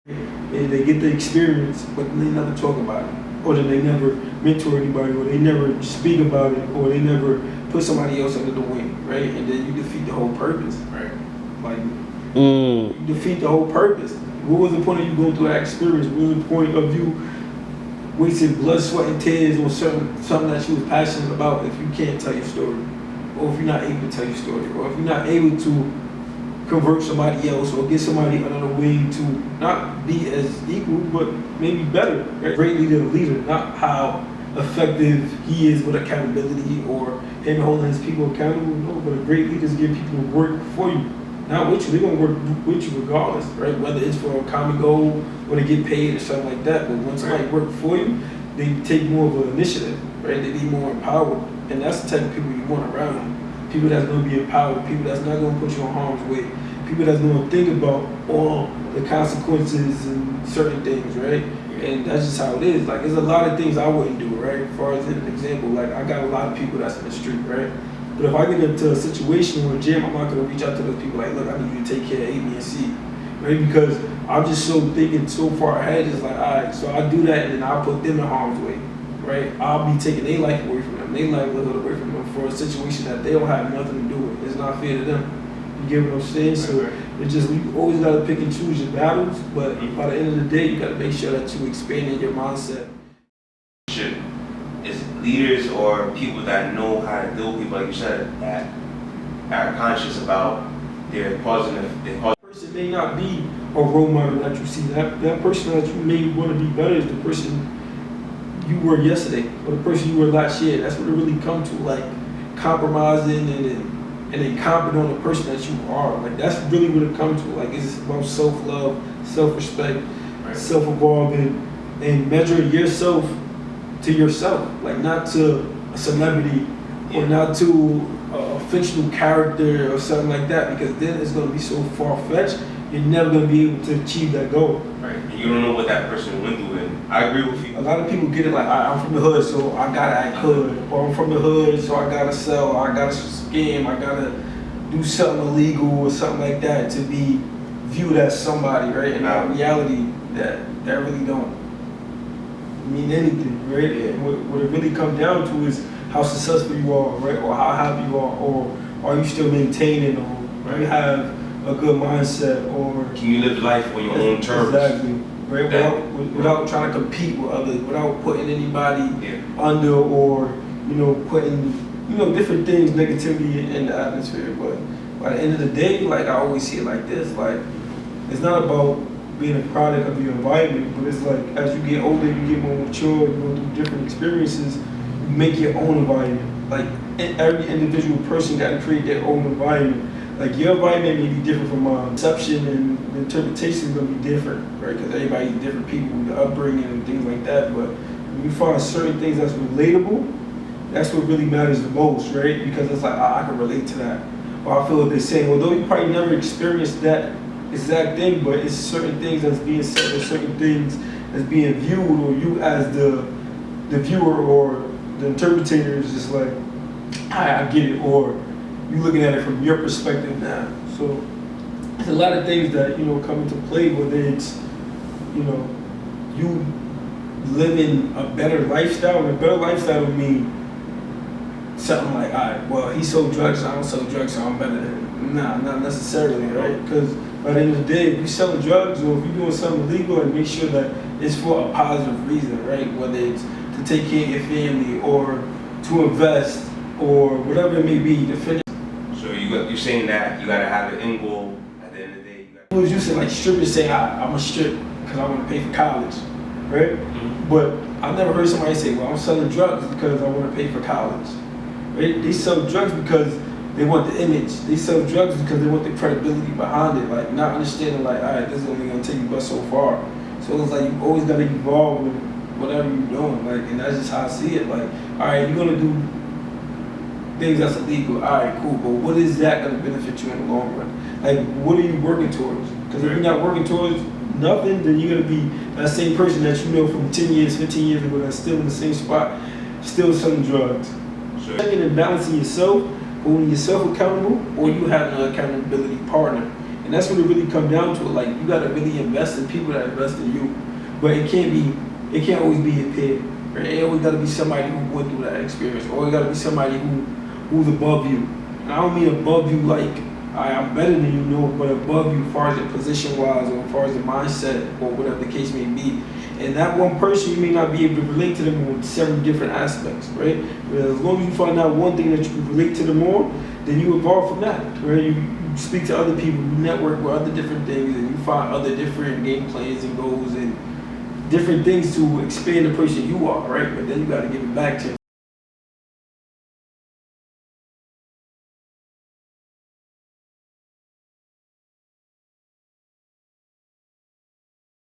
And they get the experience, but they never talk about it, or then they never mentor anybody, or they never speak about it, or they never put somebody else under the wing, right? And then you defeat the whole purpose, right? Like, you defeat the whole purpose. What was the point of you going through that experience? What was the point of you wasting blood, sweat, and tears on something that you was passionate about if you can't tell your story, or if you're not able to tell your story, or if you're not able to convert somebody else or get somebody under the wing to not be as equal, but maybe better. Right? Great leader, not how effective he is with accountability or him holding his people accountable. No, but a great leader is give people to work for you, not with you. They're gonna work with you regardless, right? Whether it's for a common goal or to get paid or something like that. But when somebody works for you, they take more of an initiative, right? They be more empowered, and that's the type of people you want around you. People that's going to be empowered, people that's not going to put you in harm's way, people that's going to think about all the consequences and certain things, right? And that's just how it is. Like, there's a lot of things I wouldn't do, right? As far as an example, like, I got a lot of people that's in the street, right? But if I get into a situation or a gym, I'm not going to reach out to those people like, look, I need you to take care of A, B, and C, right? Because I'm just so thinking so far ahead. It's like, all right, so I do that, and then I'll put them in harm's way, right? I'll be taking their life away from them, their livelihood away from them for a situation that they don't have nothing to do with. It's not fair to them. You get what I'm saying? So it's just, you always got to pick and choose your battles, but by the end of the day, you got to make sure that you expanding your mindset. Is leaders or people that know how to deal with people, like you said, that are conscious about their cause and their Person may not be a role model that you see. That person that you may want to be better is the person you were yesterday, or the person you were last year. That's what it really comes to, like compromising and then comping on the person that you are. Like, that's really what it comes to. Like, it's about self-love, self-respect, self-evolvement, and measuring yourself to yourself. Like, not to a celebrity or not to a fictional character or something like that, because then it's going to be so far-fetched, you're never going to be able to achieve that goal. Right. And you don't know what that person went through, and I agree with you. A lot of people get it like, I'm from the hood, so I gotta act hood, or I'm from the hood, so I gotta sell, or I gotta scam, I gotta do something illegal or something like that to be viewed as somebody, right? And in reality, that really don't mean anything, right? And what it really comes down to is how successful you are, right? Or how happy you are, or are you still maintaining, or do you have a good mindset, or can you live life on your own terms? Exactly. Right? Without trying to compete with others, without putting anybody under, or putting different things, negativity in the atmosphere. But by the end of the day, like, I always see it like this: like, it's not about being a product of your environment, but it's like, as you get older, you get more mature, you go through different experiences, you make your own environment. Like, every individual person got to create their own environment. Like, your environment may be different from mine. Perception and the interpretation is going to be different, right? Because everybody's different people, the upbringing and things like that. But when you find certain things that's relatable, that's what really matters the most, right? Because it's like, I can relate to that. Or I feel what they're saying. Although you probably never experienced that exact thing, but it's certain things that's being said, or certain things that's being viewed, or you as the viewer or the interpreter is just like, I get it, or you looking at it from your perspective now. So there's a lot of things that come into play, whether it's you living a better lifestyle. And a better lifestyle would mean something like, all right, well, he sold drugs, I don't sell drugs, so I'm better than him. Nah, not necessarily, right? Because by the end of the day, if you're selling drugs or if you're doing something illegal, and make sure that it's for a positive reason, right? Whether it's to take care of your family, or to invest, or whatever it may be, to finish. So you're saying that you gotta have an end goal at the end of the day. It was used to, like, strippers say, I'm a strip because I want to pay for college, right? Mm-hmm. But I've never heard somebody say, well, I'm selling drugs because I want to pay for college, right? They sell drugs because they want the image. They sell drugs because they want the credibility behind it, like, not understanding, like, all right, this is only going to take you but so far. So it's like, you always got to evolve with whatever you're doing, like, and that's just how I see it. Like, all right, you're going to do things that's illegal, all right, cool, but what is that going to benefit you in the long run? Like, what are you working towards? Because if you're not working towards nothing, then you're going to be that same person that you know from 10 years, 15 years ago that's still in the same spot, still selling drugs. So checking and balancing yourself, holding yourself accountable, or you have an accountability partner. And that's what it really comes down to. Like, you gotta really invest in people that invest in you. But it can't always be a peer. Right? It always gotta be somebody who went through that experience, or it gotta be somebody who's above you. And I don't mean above you like I'm better than you, no, but above you as far as the position wise, or as far as the mindset, or whatever the case may be. And that one person, you may not be able to relate to them with several different aspects, right? But as long as you find out one thing that you can relate to them more, then you evolve from that, right? You speak to other people, you network with other different things, and you find other different game plans and goals and different things to expand the person you are, right? But then you got to give it back to